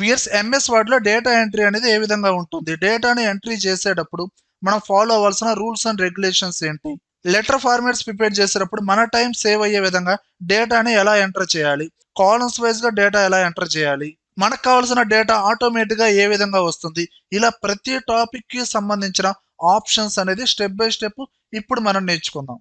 Weirs MS వర్డ్లో data entry అనేది ఏ విధంగా ఉంటుంది, డేటాని ఎంట్రీ చేసేటప్పుడు మనం ఫాలో అవ్వాల్సిన రూల్స్ అండ్ రెగ్యులేషన్స్ ఏంటి, లెటర్ ఫార్మాట్స్ ప్రిపేర్ చేసేటప్పుడు మన టైం సేవ్ అయ్యే విధంగా డేటాని ఎలా ఎంటర్ చేయాలి, కాలమ్స్ వైజ్గా డేటా ఎలా ఎంటర్ చేయాలి, మనకు కావాల్సిన డేటా ఆటోమేటిక్గా ఏ విధంగా వస్తుంది, ఇలా ప్రతి టాపిక్కి సంబంధించిన ఆప్షన్స్ అనేది స్టెప్ బై స్టెప్ ఇప్పుడు మనం నేర్చుకుందాం.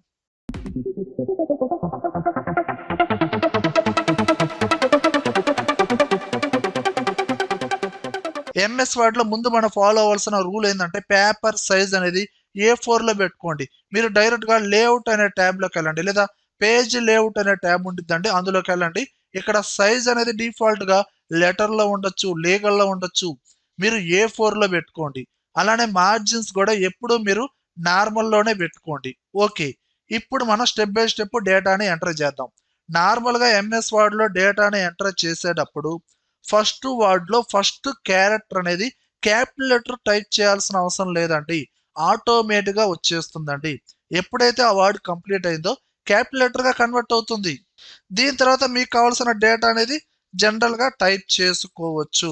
ఎంఎస్ వర్డ్లో ముందు మనం ఫాలో అవ్వాల్సిన రూల్ ఏంటంటే పేపర్ సైజ్ అనేది A4లో పెట్టుకోండి. మీరు డైరెక్ట్గా లేఅవుట్ అనే ట్యాబ్లోకి వెళ్ళండి, లేదా పేజ్ లేఅవుట్ అనే ట్యాబ్ ఉంటుందండి, అందులోకి వెళ్ళండి. ఇక్కడ సైజ్ అనేది డిఫాల్ట్గా లెటర్లో ఉండొచ్చు, లీగల్లో ఉండొచ్చు, మీరు A4లో పెట్టుకోండి. అలానే మార్జిన్స్ కూడా ఎప్పుడూ మీరు నార్మల్లోనే పెట్టుకోండి. ఓకే, ఇప్పుడు మనం స్టెప్ బై స్టెప్ డేటాని ఎంటర్ చేద్దాం. నార్మల్గా ఎంఎస్ వర్డ్లో డేటాని ఎంటర్ చేసేటప్పుడు ఫస్ట్ వర్డ్లో ఫస్ట్ క్యారెక్టర్ అనేది క్యాపిటల్ లెటర్ టైప్ చేయాల్సిన అవసరం లేదండి, ఆటోమేటిక్గా వచ్చేస్తుందండి. ఎప్పుడైతే ఆ వర్డ్ కంప్లీట్ అయిందో క్యాపిటల్ లెటర్గా కన్వర్ట్ అవుతుంది. దీని తర్వాత మీకు కావాల్సిన డేటా అనేది జనరల్గా టైప్ చేసుకోవచ్చు.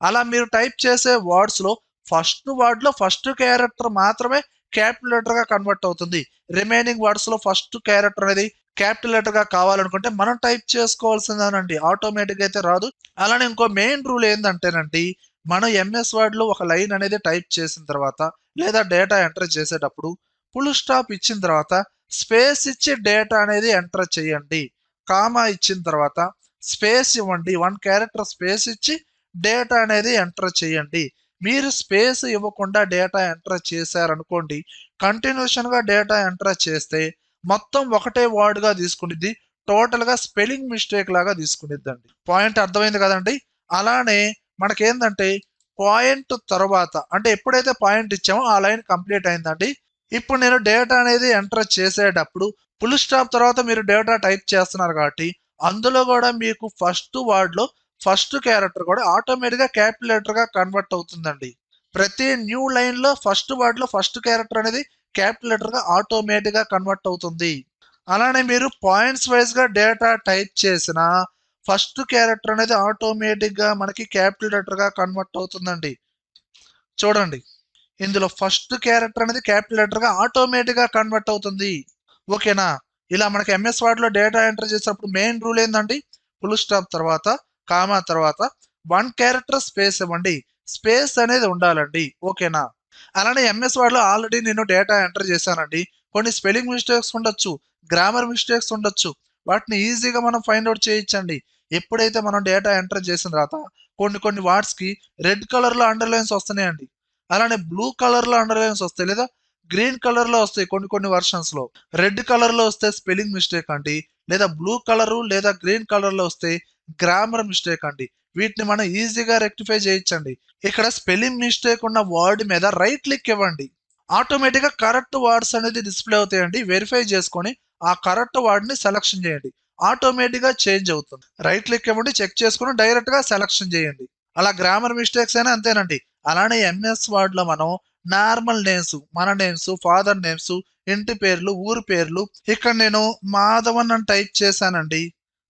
అలా మీరు టైప్ చేసే వర్డ్స్లో ఫస్ట్ వర్డ్లో ఫస్ట్ క్యారెక్టర్ మాత్రమే క్యాపిటల్ లెటర్గా కన్వర్ట్ అవుతుంది. రిమైనింగ్ వర్డ్స్లో ఫస్ట్ క్యారెక్టర్ అనేది క్యాపిటల్ లెటర్గా కావాలనుకుంటే మనం టైప్ చేసుకోవాల్సిందేనండి, ఆటోమేటిక్గా అయితే రాదు. అలానే ఇంకో మెయిన్ రూల్ ఏంటంటేనండి, మనం ఎంఎస్ వర్డ్లో ఒక లైన్ అనేది టైప్ చేసిన తర్వాత లేదా డేటా ఎంటర్ చేసేటప్పుడు ఫుల్ స్టాప్ ఇచ్చిన తర్వాత స్పేస్ ఇచ్చి డేటా అనేది ఎంటర్ చేయండి. కామా ఇచ్చిన తర్వాత స్పేస్ ఇవ్వండి, 1 క్యారెక్టర్ స్పేస్ ఇచ్చి డేటా అనేది ఎంటర్ చేయండి. మీరు స్పేస్ ఇవ్వకుండా డేటా ఎంటర్ చేశారనుకోండి, కంటిన్యూషన్గా డేటా ఎంటర్ చేస్తే మొత్తం ఒకటే వర్డ్గా తీసుకునిద్ది, టోటల్గా స్పెల్లింగ్ మిస్టేక్ లాగా తీసుకునిద్దండి. పాయింట్ అర్థమైంది కదండి. అలానే మనకేందంటే పాయింట్ తర్వాత అంటే ఎప్పుడైతే పాయింట్ ఇచ్చామో ఆ లైన్ కంప్లీట్ అయిందండి. ఇప్పుడు నేను డేటా అనేది ఎంటర్ చేసేటప్పుడు ఫుల్ స్టాప్ తర్వాత మీరు డేటా టైప్ చేస్తున్నారు కాబట్టి అందులో కూడా మీకు ఫస్ట్ వర్డ్లో ఫస్ట్ క్యారెక్టర్ కూడా ఆటోమేటిక్గా క్యాపిటల్ లెటర్గా కన్వర్ట్ అవుతుందండి. ప్రతి న్యూ లైన్లో ఫస్ట్ వర్డ్లో ఫస్ట్ క్యారెక్టర్ అనేది క్యాపిటల్ లెటర్గా ఆటోమేటిక్గా కన్వర్ట్ అవుతుంది. అలానే మీరు పాయింట్స్ వైజ్గా డేటా టైప్ చేసిన ఫస్ట్ క్యారెక్టర్ అనేది ఆటోమేటిక్గా మనకి క్యాపిటల్ లెటర్గా కన్వర్ట్ అవుతుందండి. చూడండి, ఇందులో ఫస్ట్ క్యారెక్టర్ అనేది క్యాపిటల్ లెటర్గా ఆటోమేటిక్గా కన్వర్ట్ అవుతుంది. ఓకేనా. ఇలా మనకి ఎంఎస్ వర్డ్లో డేటా ఎంటర్ చేసేటప్పుడు మెయిన్ రూల్ ఏంటండి, ఫుల్ స్టాప్ తర్వాత కామా తర్వాత 1 క్యారెక్టర్ స్పేస్ ఇవ్వండి, స్పేస్ అనేది ఉండాలండి. ఓకేనా. అలానే ఎంఎస్ వర్డ్లో ఆల్రెడీ నేను డేటా ఎంటర్ చేశానండి, కొన్ని స్పెల్లింగ్ మిస్టేక్స్ ఉండొచ్చు, గ్రామర్ మిస్టేక్స్ ఉండొచ్చు, వాటిని ఈజీగా మనం ఫైండ్ అవుట్ చేయొచ్చండి. ఎప్పుడైతే మనం డేటా ఎంటర్ చేసిన తర్వాత కొన్ని వర్డ్స్కి రెడ్ కలర్లో అండర్లైన్స్ వస్తున్నాయండి, అలానే బ్లూ కలర్లో అండర్లైన్స్ వస్తాయి, లేదా గ్రీన్ కలర్లో వస్తాయి. కొన్ని వర్షన్స్లో రెడ్ కలర్లో వస్తే స్పెల్లింగ్ మిస్టేక్ అండి, లేదా బ్లూ కలరు లేదా గ్రీన్ కలర్లో వస్తే గ్రామర్ మిస్టేక్ అండి. వీటిని మనం ఈజీగా రెక్టిఫై చేయొచ్చండి. ఇక్కడ స్పెల్లింగ్ మిస్టేక్ ఉన్న వర్డ్ మీద రైట్ క్లిక్ ఇవ్వండి, ఆటోమేటిక్గా కరెక్ట్ వర్డ్స్ అనేది డిస్ప్లే అవుతాయండి. వెరిఫై చేసుకొని ఆ కరెక్ట్ వర్డ్ని సెలక్షన్ చేయండి, ఆటోమేటిక్గా చేంజ్ అవుతుంది. రైట్ క్లిక్ ఇవ్వండి, చెక్ చేసుకుని డైరెక్ట్గా సెలక్షన్ చేయండి. అలా గ్రామర్ మిస్టేక్స్ అయినా అంతేనండి. అలానే ఎంఎస్ వర్డ్లో మనం నార్మల్ నేమ్స్, మన నేమ్స్, ఫాదర్ నేమ్స్, ఇంటి పేర్లు, ఊరి పేర్లు, ఇక్కడ నేను మాధవన్ అని టైప్ చేశానండి,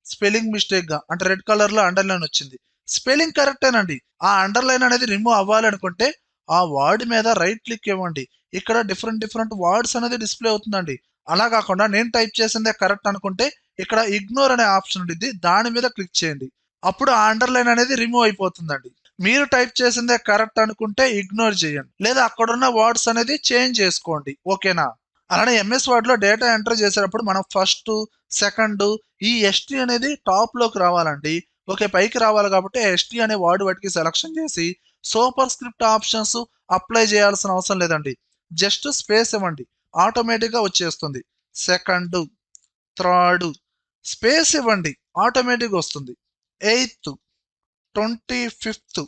స్పెల్లింగ్ మిస్టేక్గా అంటే రెడ్ కలర్లో అండర్లైన్ వచ్చింది. స్పెల్లింగ్ కరెక్టేనండి, ఆ అండర్లైన్ అనేది రిమూవ్ అవ్వాలనుకుంటే ఆ వర్డ్ మీద రైట్ క్లిక్ ఇవ్వండి, ఇక్కడ డిఫరెంట్ వర్డ్స్ అనేది డిస్ప్లే అవుతుందండి. అలా కాకుండా నేను టైప్ చేసిందే కరెక్ట్ అనుకుంటే ఇక్కడ ఇగ్నోర్ అనే ఆప్షన్ ఉంటుంది, దాని మీద క్లిక్ చేయండి, అప్పుడు ఆ అండర్లైన్ అనేది రిమూవ్ అయిపోతుందండి. మీరు టైప్ చేసిందే కరెక్ట్ అనుకుంటే ఇగ్నోర్ చేయండి, లేదా అక్కడున్న వర్డ్స్ అనేది చేంజ్ చేసుకోండి. ఓకేనా. అలానే ఎంఎస్ వర్డ్లో డేటా ఎంటర్ చేసేటప్పుడు మనం ఫస్ట్ సెకండ్ ఈ ఎస్టీ అనేది టాప్లోకి రావాలండి. ఓకే, పైకి రావాలి కాబట్టి ఎస్టీ అనే వర్డ్ వాటికి సెలక్షన్ చేసి సూపర్ స్క్రిప్ట్ ఆప్షన్స్ అప్లై చేయాల్సిన అవసరం లేదండి, జస్ట్ స్పేస్ ఇవ్వండి, ఆటోమేటిక్గా వచ్చేస్తుంది. సెకండ్, థర్డ్ స్పేస్ ఇవ్వండి, ఆటోమేటిక్గా వస్తుంది. 8th, 25th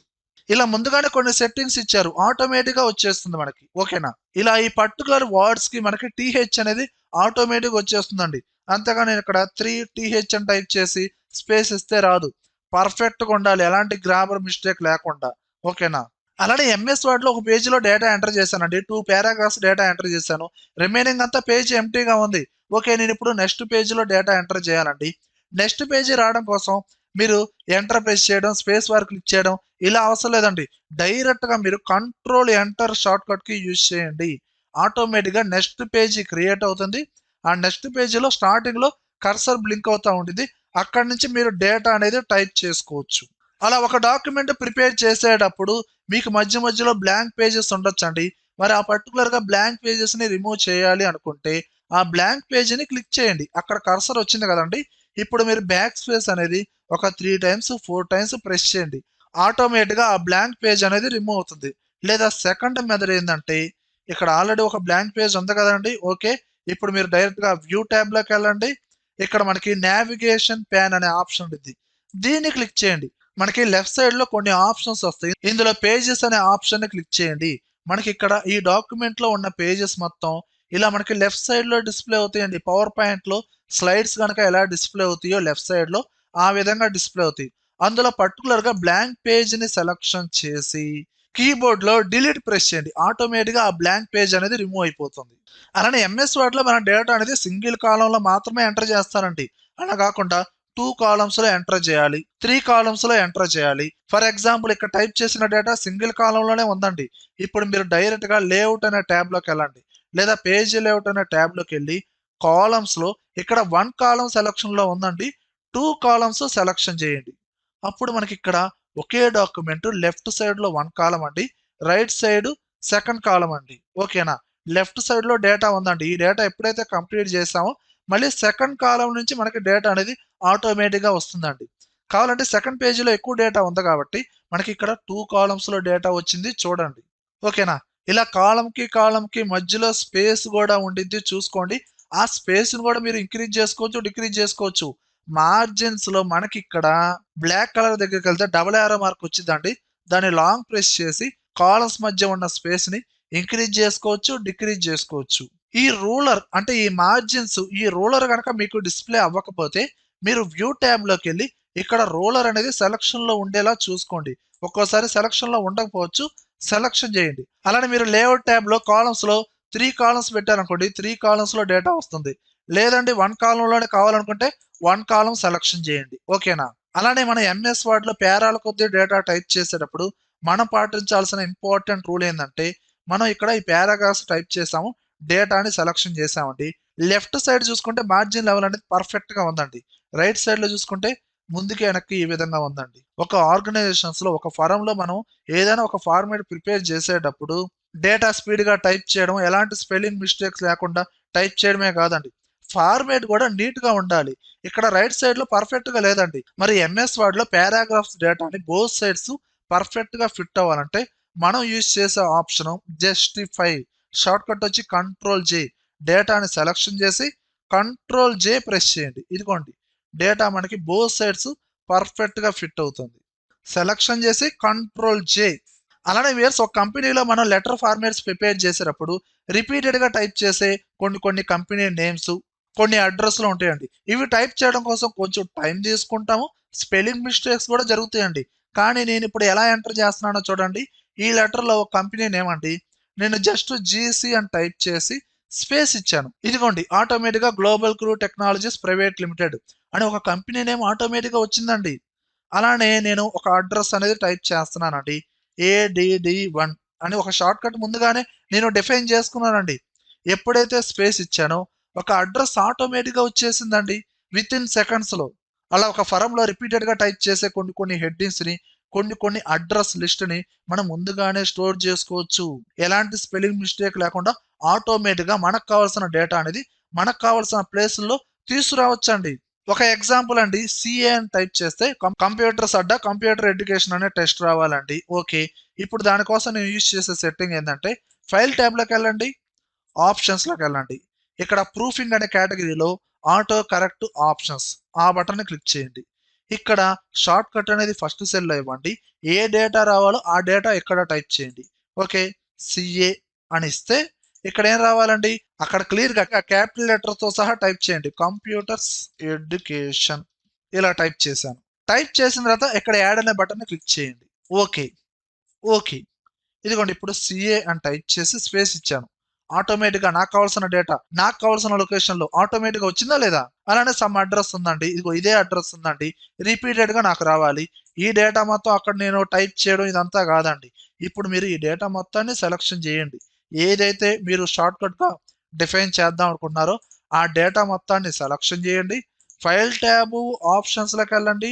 ఇలా ముందుగానే కొన్ని సెట్టింగ్స్ ఇచ్చారు, ఆటోమేటిక్గా వచ్చేస్తుంది మనకి. ఓకేనా. ఇలా ఈ పర్టికులర్ వర్డ్స్కి మనకి టీహెచ్ అనేది ఆటోమేటిక్గా వచ్చేస్తుందండి. అంతేగా నేను ఇక్కడ 3th అని టైప్ చేసి స్పేస్ ఇస్తే రాదు, పర్ఫెక్ట్గా ఉండాలి, ఎలాంటి గ్రామర్ మిస్టేక్ లేకుండా. ఓకేనా. అలానే ఎంఎస్ వర్డ్లో ఒక పేజీలో డేటా ఎంటర్ చేశానండి, 2 పారాగ్రాఫ్స్ డేటా ఎంటర్ చేశాను, రిమైనింగ్ అంతా పేజ్ ఎంటీగా ఉంది. ఓకే, నేను ఇప్పుడు నెక్స్ట్ పేజీలో డేటా ఎంటర్ చేయాలండి. నెక్స్ట్ పేజీ రావడం కోసం మీరు ఎంటర్ ప్రెస్ చేయడం, స్పేస్ బార్ క్లిక్ చేయడం ఇలా అవసరం లేదండి. డైరెక్ట్‌గా మీరు కంట్రోల్ ఎంటర్ షార్ట్ కట్‌కి యూజ్ చేయండి. ఆటోమేటిక్‌గా నెక్స్ట్ పేజీ క్రియేట్ అవుతుంది. ఆ నెక్స్ట్ పేజీలో స్టార్టింగ్‌లో కర్సర్ బ్లింక్ అవుతా ఉండిద్ది. అక్కడి నుంచి మీరు డేటా అనేది టైప్ చేసుకోవచ్చు. అలా ఒక డాక్యుమెంట్ ప్రిపేర్ చేసేటప్పుడు మీకు మధ్య మధ్యలో బ్లాంక్ పేజెస్ ఉండొచ్చండి. మరి ఆ పర్టిక్యులర్‌గా బ్లాంక్ పేజెస్‌ని రిమూవ్ చేయాలి అనుకుంటే, ఆ బ్లాంక్ పేజీని క్లిక్ చేయండి. అక్కడ కర్సర్ వచ్చింది కదండీ! ఇప్పుడు మీరు బ్యాక్ స్పేస్ అనేది ఒక 3 టైమ్స్, 4 టైమ్స్ ప్రెస్ చేయండి. ఆటోమేటిక్‌గా ఆ బ్లాంక్ పేజ్ అనేది రిమూవ్ అవుతుంది. లేదా సెకండ్ మెథడ్ ఏందంటే, ఇక్కడ ఆల్రెడీ ఒక బ్లాంక్ పేజ్ ఉంది కదండీ! ఓకే. ఇప్పుడు మీరు డైరెక్ట్‌గా వ్యూ ట్యాబ్‌లోకెళ్ళండి. ఇక్కడ మనకి నావిగేషన్ ప్యాన్ అనే ఆప్షన్ ఉండిద్ది. దీన్ని క్లిక్ చేయండి. మనకి లెఫ్ట్ సైడ్‌లో కొన్ని ఆప్షన్స్ వస్తాయి. ఇందులో పేజెస్ అనే ఆప్షన్‌ని క్లిక్ చేయండి. మనకి ఇక్కడ ఈ డాక్యుమెంట్‌లో ఉన్న పేజెస్ మొత్తం ఇలా మనకి లెఫ్ట్ సైడ్‌లో డిస్‌ప్లే అవుతాయండి. పవర్ పాయింట్‌లో స్లైడ్స్ గనక ఎలా డిస్‌ప్లే అవుతాయో లెఫ్ట్ సైడ్‌లో ఆ విధంగా డిస్‌ప్లే అవుతాయి. అందులో పర్టిక్యులర్‌గా బ్లాంక్ పేజ్‌ని సెలక్షన్ చేసి కీబోర్డ్‌లో డిలీట్ ప్రెస్ చేయండి. ఆటోమేటిక్‌గా ఆ బ్లాంక్ పేజ్ అనేది రిమూవ్ అయిపోతుంది. అలానే ఎంఎస్ వర్డ్‌లో మన డేటా అనేది సింగిల్ కాలమ్‌లో మాత్రమే ఎంటర్ చేస్తారండి. అలా కాకుండా 2 కాలమ్స్‌లో ఎంటర్ చేయాలి. 3 కాలమ్స్‌లో ఎంటర్ చేయాలి. ఫర్ ఎగ్జాంపుల్ ఇక్కడ టైప్ చేసిన డేటా సింగిల్ కాలమ్‌లోనే ఉందండి. ఇప్పుడు మీరు డైరెక్ట్‌గా లేఅవుట్ అనే ట్యాబ్‌లోకెళ్ళండి. లేదా పేజ్ లేఅవుట్ అనే ట్యాబ్‌లోకెళ్ళి కాలమ్స్‌లో ఇక్కడ 1 కాలమ్ సెలక్షన్‌లో ఉందండి. 2 కాలమ్స్ సెలక్షన్ చేయండి. అప్పుడు మనకిక్కడ ఒకే డాక్యుమెంట్ లెఫ్ట్ సైడ్‌లో 1 కాలమ్ అండి. రైట్ సైడ్ సెకండ్ కాలమ్ అండి. ఓకేనా? లెఫ్ట్ సైడ్‌లో డేటా ఉందండి. ఈ డేటా ఎప్పుడైతే కంప్లీట్ చేసామో మళ్ళీ సెకండ్ కాలమ్ నుంచి మనకి డేటా అనేది ఆటోమేటిక్‌గా వస్తుందండి. కావాలంటే సెకండ్ పేజీలో ఎక్కువ డేటా ఉంది కాబట్టి మనకి ఇక్కడ 2 కాలమ్స్‌లో డేటా వచ్చింది చూడండి. ఓకేనా? ఇలా కాలమ్‌కి మధ్యలో స్పేస్ గూడా ఉండిద్ది చూసుకోండి. ఆ స్పేస్‌ని గూడా మీరు ఇంక్రీజ్ చేసుకోవచ్చు, డిక్రీజ్ చేసుకోవచ్చు. మార్జిన్స్‌లో మనకిక్కడ బ్లాక్ కలర్ దగ్గరికెళ్తే డబుల్ యారో మార్క్ వచ్చిద్దండి. దాన్ని లాంగ్ ప్రెస్ చేసి కాలమ్స్ మధ్య ఉన్న స్పేస్‌ని ఇంక్రీజ్ చేసుకోవచ్చు, డిక్రీజ్ చేసుకోవచ్చు. ఈ రూలర్ అంటే ఈ మార్జిన్స్ ఈ రూలర్ గనక మీకు డిస్‌ప్లే అవ్వకపోతే మీరు వ్యూ ట్యాబ్‌లోకెళ్ళి ఇక్కడ రూలర్ అనేది సెలక్షన్‌లో ఉండేలా చూసుకోండి. ఒక్కోసారి సెలక్షన్‌లో ఉండకపోవచ్చు. సెలక్షన్ చేయండి. అలానే మీరు లేఅవుట్ ట్యాబ్‌లో కాలమ్స్‌లో 3 కాలమ్స్ పెట్టారనుకోండి. 3 కాలమ్స్‌లో డేటా వస్తుంది. లేదండి 1 కాలమ్‌లోనే కావాలనుకుంటే 1 కాలమ్ సెలక్షన్ చేయండి. ఓకేనా? అలానే మన ఎంఎస్ వర్డ్‌లో పేరాల కొద్దీ డేటా టైప్ చేసేటప్పుడు మనం పాటించాల్సిన ఇంపార్టెంట్ రూల్ ఏందంటే, మనం ఇక్కడ ఈ పారాగ్రాఫ్స్ టైప్ చేసాము. డేటాని సెలక్షన్ చేసామండి. లెఫ్ట్ సైడ్ చూసుకుంటే మార్జిన్ లెవెల్ అనేది పర్ఫెక్ట్‌గా ఉందండి. రైట్ సైడ్‌లో చూసుకుంటే ముందుకి, వెనక్కి ఈ విధంగా ఉందండి. ఒక ఆర్గనైజేషన్స్‌లో ఒక ఫరమ్‌లో మనం ఏదైనా ఒక ఫార్మాట్ ప్రిపేర్ చేసేటప్పుడు డేటా స్పీడ్‌గా టైప్ చేయడం, ఎలాంటి స్పెల్లింగ్ మిస్టేక్స్ లేకుండా టైప్ చేయడమే కాదండి. ఫార్మాట్ కూడా నీట్‌గా ఉండాలి. ఇక్కడ రైట్ సైడ్‌లో పర్ఫెక్ట్‌గా లేదండి. మరి ఎంఎస్ వర్డ్‌లో పారాగ్రాఫ్స్ డేటాని బోత్ సైడ్స్ పర్ఫెక్ట్‌గా ఫిట్ అవ్వాలంటే మనం యూజ్ చేసే ఆప్షను జస్టిఫై. షార్ట్‌కట్ వచ్చి కంట్రోల్ జే. డేటాని సెలక్షన్ చేసి కంట్రోల్ జే ప్రెస్ చేయండి. ఇదిగోండి డేటా మనకి బోత్ సైడ్స్ పర్ఫెక్ట్‌గా ఫిట్ అవుతుంది. సెలక్షన్ చేసి కంట్రోల్ జే. అలానే వ్యూయర్స్ ఒక కంపెనీలో మనం లెటర్ ఫార్మాట్స్ ప్రిపేర్ చేసేటప్పుడు రిపీటెడ్‌గా టైప్ చేసే కొన్ని కంపెనీ నేమ్స్, కొన్ని అడ్రెస్‌లు ఉంటాయండి. ఇవి టైప్ చేయడం కోసం కొంచెం టైం తీసుకుంటాము. స్పెల్లింగ్ మిస్టేక్స్ కూడా జరుగుతాయండి. కానీ నేనిప్పుడు ఎలా ఎంటర్ చేస్తున్నానో చూడండి. ఈ లెటర్‌లో ఒక కంపెనీ నేమ్ అండి. నేను జస్ట్ జీసీ అని టైప్ చేసి స్పేస్ ఇచ్చాను. ఇదిగోండి ఆటోమేటిక్‌గా global crew technologies private limited అని ఒక కంపెనీ నేమ్ ఆటోమేటిక్‌గా వచ్చిందండి. అలానే నేను ఒక అడ్రస్ అనేది టైప్ చేస్తున్నానండి. ADD1 అని ఒక షార్ట్‌కట్ ముందుగానే నేను డిఫైన్ చేసుకున్నానండి. ఎప్పుడైతే స్పేస్ ఇచ్చానో ఒక అడ్రస్ ఆటోమేటిక్‌గా వచ్చేసిందండి. వితిన్ సెకండ్స్‌లో. అలా ఒక ఫరమ్‌లో రిపీటెడ్‌గా టైప్ చేసే కొన్ని హెడ్డింగ్స్‌ని, కొన్ని అడ్రస్ లిస్ట్‌ని మనం ముందుగానే స్టోర్ చేసుకోవచ్చు. ఎలాంటి స్పెల్లింగ్ మిస్టేక్ లేకుండా ఆటోమేటిక్‌గా మనకు కావాల్సిన డేటా అనేది మనకు కావాల్సిన ప్లేసుల్లో తీసుకురావచ్చండి. ఒక ఎగ్జాంపుల్ అండి. సీఏ అని టైప్ చేస్తే కంప్యూటర్స్ అడ్డా కంప్యూటర్ ఎడ్యుకేషన్ అనే టెస్ట్ రావాలండి. ఓకే. ఇప్పుడు దానికోసం నేను యూజ్ చేసే సెట్టింగ్ ఏందంటే ఫైల్ ట్యాబ్‌లోకెళ్ళండి. ఆప్షన్స్‌లోకెళ్ళండి. ఇక్కడ ప్రూఫింగ్ అనే కేటగిరీలో ఆటో కరెక్ట్ ఆప్షన్స్ ఆ బటన్‌ని క్లిక్ చేయండి. ఇక్కడ షార్ట్‌కట్ అనేది ఫస్ట్ సెల్‌లో ఇవ్వండి. ఏ డేటా రావాలో ఆ డేటా ఇక్కడ టైప్ చేయండి. ఓకే. సీఏ అని ఇస్తే ఇక్కడ ఏం రావాలండి? అక్కడ క్లియర్‌గా క్యాపిటల్ లెటర్‌తో సహా టైప్ చేయండి. కంప్యూటర్స్ ఎడ్యుకేషన్ ఇలా టైప్ చేశాను. టైప్ చేసిన తర్వాత ఇక్కడ యాడ్ అనే బటన్‌ని క్లిక్ చేయండి. ఓకే. ఓకే. ఇదిగోండి ఇప్పుడు సీఏ అని టైప్ చేసి స్పేస్ ఇచ్చాను. ఆటోమేటిక్గా నాకు కావాల్సిన డేటా నాకు కావాల్సిన లొకేషన్లో ఆటోమేటిక్గా వచ్చిందా లేదా? అలానే సమ్ అడ్రస్ ఉందండి, ఇదిగో ఇదే అడ్రస్ ఉందండి, రిపీటెడ్గా నాకు రావాలి. ఈ డేటా మొత్తం అక్కడ నేను టైప్ చేయడం ఇదంతా కాదండి. ఇప్పుడు మీరు ఈ డేటా మొత్తాన్ని సెలక్షన్ చేయండి. ఏదైతే మీరు షార్ట్కట్గా డిఫైన్ చేద్దాం అనుకుంటున్నారో ఆ డేటా మొత్తాన్ని సెలక్షన్ చేయండి. ఫైల్ ట్యాబు ఆప్షన్స్లోకి వెళ్ళండి.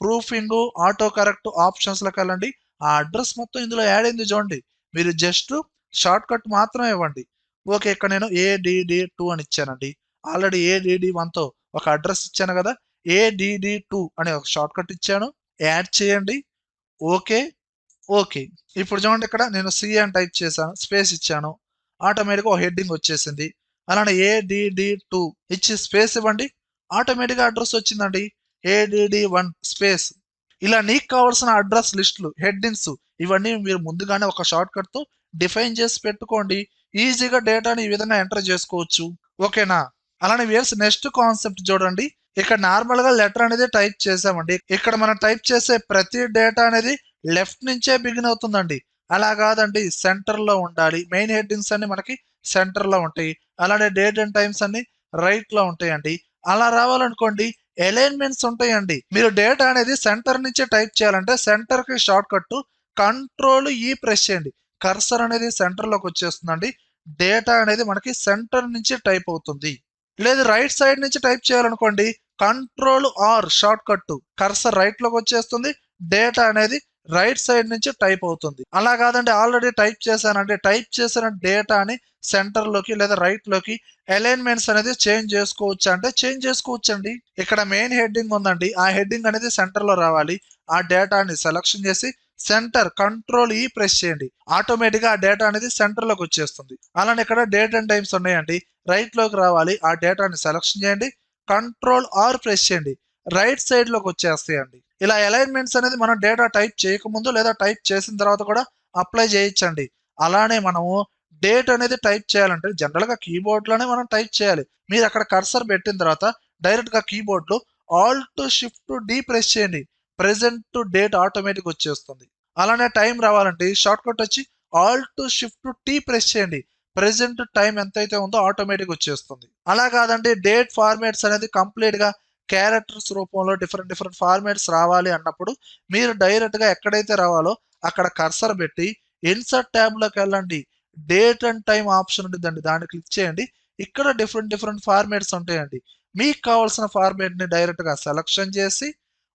ప్రూఫింగ్ ఆటో కరెక్ట్ ఆప్షన్స్లోకి వెళ్ళండి. ఆ అడ్రస్ మొత్తం ఇందులో యాడ్ అయింది చూడండి. మీరు జస్ట్ షార్ట్ కట్ మాత్రమే ఇవ్వండి. ఓకే, ఇక్కడ నేను ADD2 అని ఇచ్చానండి. ఆల్రెడీ ADD1తో ఒక అడ్రస్ ఇచ్చాను కదా, ADD2 అనే ఒక షార్ట్ కట్ ఇచ్చాను. యాడ్ చేయండి. Okay, okay. ఇప్పుడు చూడండి, ఇక్కడ నేను సి అని టైప్ చేశాను, స్పేస్ ఇచ్చాను, ఆటోమేటిక్గా ఒక హెడ్డింగ్ వచ్చేసింది. అలానే ADD2 ఇచ్చి స్పేస్ ఇవ్వండి, ఆటోమేటిక్గా అడ్రస్ వచ్చిందండి, ADD1 స్పేస్. ఇలా నీకు కావాల్సిన అడ్రస్ లిస్టులు, హెడ్డింగ్స్ ఇవన్నీ మీరు ముందుగానే ఒక షార్ట్ కట్ తో డిఫైన్ చేసి పెట్టుకోండి. ఈజీగా డేటాని ఈ విధంగా ఎంటర్ చేసుకోవచ్చు. ఓకేనా? అలానే వ్యూయర్స్, నెక్స్ట్ కాన్సెప్ట్ చూడండి. ఇక్కడ నార్మల్ గా లెటర్ అనేది టైప్ చేసామండి. ఇక్కడ మనం టైప్ చేసే ప్రతి డేటా అనేది లెఫ్ట్ నుంచే బిగిన్ అవుతుందండి. అలా కాదండి, సెంటర్ లో ఉండాలి. మెయిన్ హెడ్డింగ్స్ అన్ని మనకి సెంటర్ లో ఉంటాయి. అలానే డేట్ అండ్ టైమ్స్ అన్ని రైట్ లో ఉంటాయండి. అలా రావాలనుకోండి, అలైన్మెంట్స్ ఉంటాయండి. మీరు డేటా అనేది సెంటర్ నుంచే టైప్ చేయాలంటే సెంటర్ కి షార్ట్ కట్ Ctrl+E ప్రెస్ చేయండి. కర్సర్ అనేది సెంటర్ లోకి వచ్చేస్తుందండి. డేటా అనేది మనకి సెంటర్ నుంచి టైప్ అవుతుంది. లేదు రైట్ సైడ్ నుంచి టైప్ చేయాలనుకోండి, Ctrl+R shortcut, cursor right లోకి వచ్చేస్తుంది. డేటా అనేది రైట్ సైడ్ నుంచి టైప్ అవుతుంది. అలా కాదండి, ఆల్రెడీ టైప్ చేశానంటే టైప్ చేసిన డేటాని సెంటర్ లోకి లేదా రైట్ లోకి అలైన్మెంట్స్ అనేది చేంజ్ చేసుకోవచ్చు అంటే చేంజ్ చేసుకోవచ్చు అండి. ఇక్కడ మెయిన్ హెడ్డింగ్ ఉందండి, ఆ హెడ్డింగ్ అనేది సెంటర్ లో రావాలి. ఆ డేటాని సెలక్షన్ చేసి సెంటర్ Ctrl+E ప్రెస్ చేయండి. ఆటోమేటిక్ గా ఆ డేటా అనేది సెంటర్ లోకి వచ్చేస్తుంది. అలానే ఇక్కడ డేట్ అండ్ టైమ్స్ ఉన్నాయండి, రైట్ లోకి రావాలి. ఆ డేటాని సెలక్షన్ చేయండి, Ctrl+R ప్రెస్ చేయండి, రైట్ సైడ్ లోకి వచ్చేస్తాయండి. ఇలా అలైన్మెంట్స్ అనేది మనం డేటా టైప్ చేయకముందు లేదా టైప్ చేసిన తర్వాత కూడా అప్లై చేయొచ్చండి. అలానే మనము డేట్ అనేది టైప్ చేయాలంటే జనరల్ గా కీబోర్డ్ లోనే మనం టైప్ చేయాలి. మీరు అక్కడ కర్సర్ పెట్టిన తర్వాత డైరెక్ట్ గా కీబోర్డ్ లో Alt+Shift+D ప్రెస్ చేయండి. ప్రెసెంట్ డేట్ ఆటోమేటిక్ వచ్చేస్తుంది. అలానే టైం రావాలంటే షార్ట్ కట్ వచ్చి Alt+Shift+T ప్రెస్ చేయండి. ప్రెసెంట్ టైం ఎంతైతే ఉందో ఆటోమేటిక్ వచ్చేస్తుంది. అలా కాదండి, డేట్ ఫార్మాట్స్ అనేది కంప్లీట్ గా క్యారెక్టర్స్ రూపంలో డిఫరెంట్ డిఫరెంట్ ఫార్మాట్స్ రావాలి అన్నప్పుడు మీరు డైరెక్ట్ గా ఎక్కడైతే రావాలో అక్కడ కర్సర్ పెట్టి ఇన్సర్ట్ ట్యాబ్ లోకి వెళ్ళండి. డేట్ అండ్ టైం ఆప్షన్ ఉంటుందండి, దాన్ని క్లిక్ చేయండి. ఇక్కడ డిఫరెంట్ డిఫరెంట్ ఫార్మాట్స్ ఉంటాయండి. మీకు కావాల్సిన ఫార్మాట్ ని డైరెక్ట్ గా సెలక్షన్ చేసి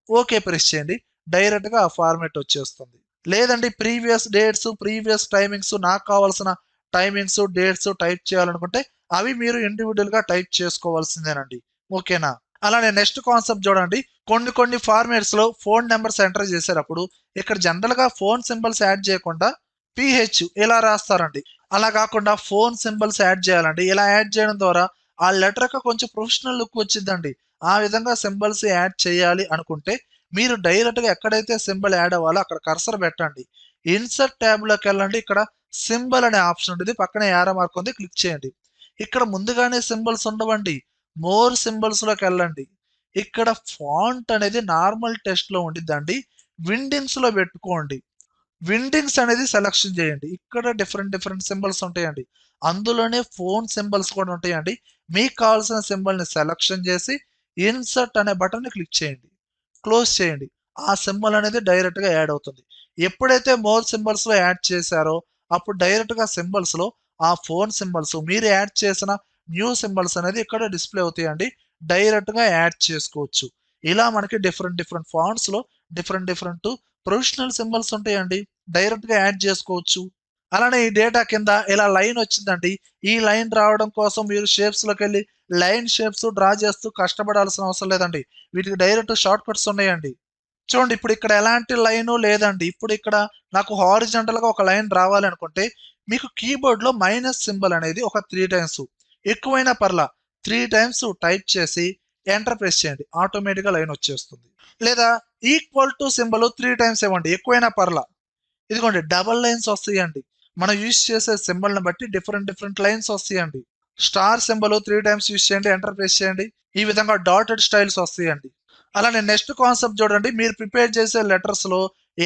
ఓకే ప్రెస్ చేయండి. డైరెక్ట్ గా ఆ ఫార్మాట్ వచ్చేస్తుంది. లేదండి, ప్రీవియస్ డేట్స్, ప్రీవియస్ టైమింగ్స్, నాకు కావాల్సిన టైమింగ్స్, డేట్స్ టైప్ చేయాలనుకుంటే అవి మీరు ఇండివిజువల్ గా టైప్ చేసుకోవాల్సిందేనండి. ఓకేనా? అలానే నెక్స్ట్ కాన్సెప్ట్ చూడండి. కొన్ని కొన్ని ఫార్మాట్స్ లో ఫోన్ నెంబర్స్ ఎంటర్ చేసేటప్పుడు ఇక్కడ జనరల్ గా ఫోన్ సింబల్స్ యాడ్ చేయకుండా PH ఇలా రాస్తారండి. అలా కాకుండా ఫోన్ సింబల్స్ యాడ్ చేయాలండి. ఇలా యాడ్ చేయడం ద్వారా ఆ లెటర్ కి కొంచెం ప్రొఫెషనల్ లుక్ వచ్చిందండి. ఆ విధంగా సింబల్స్ యాడ్ చేయాలి అనుకుంటే మీరు డైరెక్ట్ గా ఎక్కడైతే సింబల్ యాడ్ అవ్వాలో అక్కడ కర్సర్ పెట్టండి. ఇన్సర్ట్ ట్యాబ్ లోకి వెళ్ళండి. ఇక్కడ సింబల్ అనే ఆప్షన్ ఉంటుంది, పక్కనే యారో మార్క్ ఉంది, క్లిక్ చేయండి. ఇక్కడ ముందుగానే సింబల్స్ ఉండవండి, మోర్ సింబల్స్ లోకి వెళ్ళండి. ఇక్కడ ఫాంట్ అనేది నార్మల్ టెక్స్ట్ లో ఉండిద్దండి, విండింగ్స్ లో పెట్టుకోండి. విండింగ్స్ అనేది సెలక్షన్ చేయండి. ఇక్కడ డిఫరెంట్ డిఫరెంట్ సింబల్స్ ఉంటాయండి, అందులోనే ఫోన్ సింబల్స్ కూడా ఉంటాయండి. మీకు కావాల్సిన సింబల్ ని సెలక్షన్ చేసి ఇన్సర్ట్ అనే బటన్ ని క్లిక్ చేయండి, క్లోజ్ చేయండి. ఆ సింబల్ అనేది డైరెక్ట్ గా యాడ్ అవుతుంది. ఎప్పుడైతే మోర్ సింబల్స్ లో యాడ్ చేశారో అప్పుడు డైరెక్ట్ గా సింబల్స్ లో ఆ ఫోన్ సింబల్స్, మీరు యాడ్ చేసిన న్యూ సింబల్స్ అనేది ఇక్కడ డిస్ప్లే అవుతాయండి. డైరెక్ట్ గా యాడ్ చేసుకోవచ్చు. ఇలా మనకి డిఫరెంట్ డిఫరెంట్ ఫాంట్స్ లో డిఫరెంట్ డిఫరెంట్ ప్రొఫెషనల్ సింబల్స్ ఉంటాయండి, డైరెక్ట్ గా యాడ్ చేసుకోవచ్చు. అలానే ఈ డేటా కింద ఇలా లైన్ వచ్చిందండి. ఈ లైన్ రావడం కోసం మీరు షేప్స్ లోకి వెళ్ళి లైన్ షేప్స్ డ్రా చేస్తూ కష్టపడాల్సిన అవసరం లేదండి. వీటికి డైరెక్ట్ షార్ట్ కట్స్ ఉన్నాయండి. చూడండి, ఇప్పుడు ఇక్కడ ఎలాంటి లైన్ లేదండి. ఇప్పుడు ఇక్కడ నాకు హారిజంటల్ గా ఒక లైన్ రావాలి అనుకుంటే మీకు కీబోర్డ్ లో మైనస్ సింబల్ అనేది ఒక 3 టైమ్స్, ఎక్కువైనా పర్లా 3 టైమ్స్ టైప్ చేసి ఎంటర్ ప్రెస్ చేయండి. ఆటోమేటిక్ గా లైన్ వచ్చేస్తుంది. లేదా ఈక్వల్ టు సింబల్ 3 టైమ్స్ ఇవ్వండి, ఎక్కువైనా పర్లా. ఇదిగోండి డబల్ లైన్స్ వస్తాయండి. మనం యూజ్ చేసే సింబల్ ని బట్టి డిఫరెంట్ డిఫరెంట్ లైన్స్ వస్తాయండి. స్టార్ సింబల్ 3 టైమ్స్ యూజ్ చేయండి, ఎంటర్ ప్రెస్ చేయండి. ఈ విధంగా డాటెడ్ స్టైల్స్ వస్తాయండి. అలానే నెక్స్ట్ కాన్సెప్ట్ చూడండి. మీరు ప్రిపేర్ చేసే లెటర్స్ లో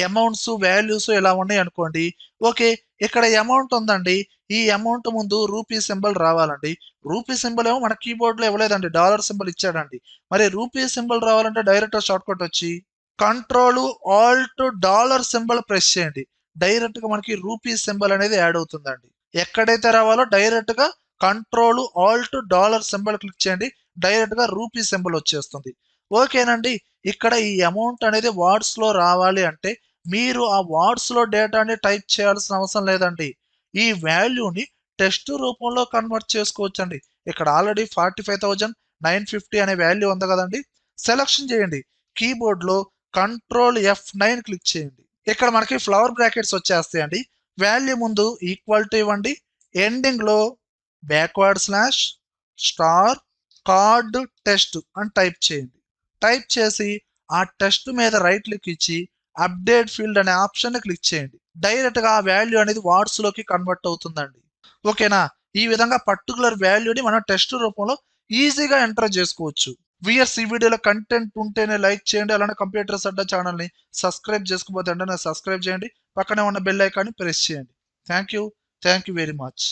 అమౌంట్స్, వాల్యూస్ ఇలా ఉన్నాయి అనుకోండి. ఓకే, ఇక్కడ అమౌంట్ ఉందండి. ఈ అమౌంట్ ముందు రూపీ సింబల్ రావాలండి. రూపీ సింబల్ ఏమో మన కీబోర్డ్ లో ఇవ్వలేదండి, డాలర్ సింబల్ ఇచ్చాడండి. మరి రూపీ సింబల్ రావాలంటే డైరెక్ట్ షార్ట్ కట్ వచ్చి control Alt dollar symbol press చేయండి. డైరెక్ట్ గా మనకి రూపీ సింబల్ అనేది యాడ్ అవుతుందండి. ఎక్కడైతే రావాలో డైరెక్ట్ గా control Alt dollar symbol click చేయండి. డైరెక్ట్ గా రూపీ సింబల్ వచ్చేస్తుంది. ఓకేనండి. ఇక్కడ ఈ అమౌంట్ అనేది వార్డ్స్ లో రావాలి అంటే మీరు ఆ వార్డ్స్ లో డేటాని టైప్ చేయాల్సిన అవసరం లేదండి. ఈ వాల్యూని టెక్స్ట్ రూపంలో కన్వర్ట్ చేసుకోవచ్చండి. ఇక్కడ ఆల్రెడీ 45,950 అనే వాల్యూ ఉంది కదండి. సెలక్షన్ చేయండి. కీబోర్డ్ లో కంట్రోల్ F9 క్లిక్ చేయండి. ఇక్కడ మనకి ఫ్లవర్ బ్రాకెట్స్ వచ్చేస్తాయండి. వాల్యూ ముందు ఈక్వల్ టు ఇవ్వండి. ఎండింగ్ లో backward slash star card test అని టైప్ చేయండి. టైప్ చేసి ఆ టెస్ట్ మీద రైట్ క్లిక్ ఇచ్చి అప్డేట్ ఫీల్డ్ అనే ఆప్షన్ క్లిక్ చేయండి. డైరెక్ట్ గా ఆ వాల్యూ అనేది వార్డ్స్ లోకి కన్వర్ట్ అవుతుందండి. ఓకేనా. ఈ విధంగా పర్టికులర్ వాల్యూని మనం టెస్ట్ రూపంలో ఈజీగా ఎంటర్ చేసుకోవచ్చు. వియర్స్, ఈ వీడియోలో కంటెంట్ ఉంటేనే లైక్ చేయండి. అలానే కంప్యూటర్స్ అడ్డా ఛానల్ని సబ్స్క్రైబ్ చేసుకోకపోతే వెంటనే సబ్స్క్రైబ్ చేయండి. పక్కనే ఉన్న బెల్ ఐకాన్ని ప్రెస్ చేయండి. Thank you very much.